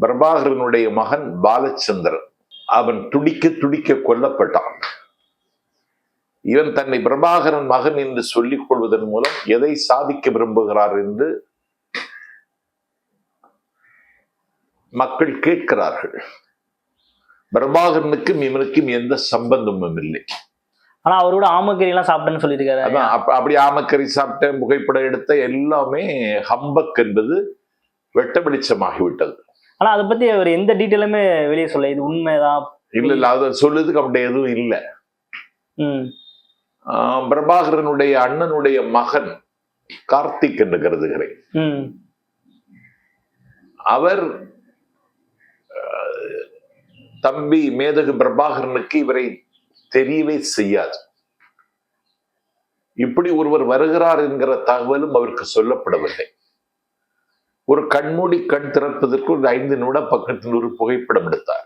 பிரபாகரனுடைய மகன் பாலச்சந்திரன். அவன் துடிக்க துடிக்க கொல்லப்பட்டான். இவன் தன்னை பிரபாகரன் மகன் என்று சொல்லிக் கொள்வதன் மூலம் எதை சாதிக்க விரும்புகிறார் என்று மக்கள் கேட்கிறார்கள். பிரபாகரனுக்கும் இவனுக்கும் எந்த சம்பந்தமும் இல்லை. ஆனா அவரோட ஆமக்கறி எல்லாம் சாப்பிட்டேன்னு சொல்லியிருக்காரு. அதான் அப்படி ஆமக்கறி சாப்பிட்டேன், புகைப்படம் எடுத்த எல்லாமே ஹம்பக் என்பது வெட்ட வெளிச்சமாகிவிட்டது. ஆனா அதை பத்தி அவர் எந்த டீட்டெயிலுமே வெளியே சொல்ல, இது உண்மைதான் இல்ல அதை சொல்லுறதுக்கு அப்படி எதுவும் இல்லை. பிரபாகரனுடைய அண்ணனுடைய மகன் கார்த்திக் என்று கருதுகிறேன். அவர் தம்பி மேதகு பிரபாகரனுக்கு இவரை தெரியவே செய்யாது. இப்படி ஒருவர் வருகிறார் என்கிற தகவலும் அவருக்கு சொல்லப்படவில்லை. ஒரு கண்மூடி கண் திறப்பதற்கு ஒரு 5 நிமிடம் பக்கத்தில் ஒரு புகைப்படம் எடுத்தார்.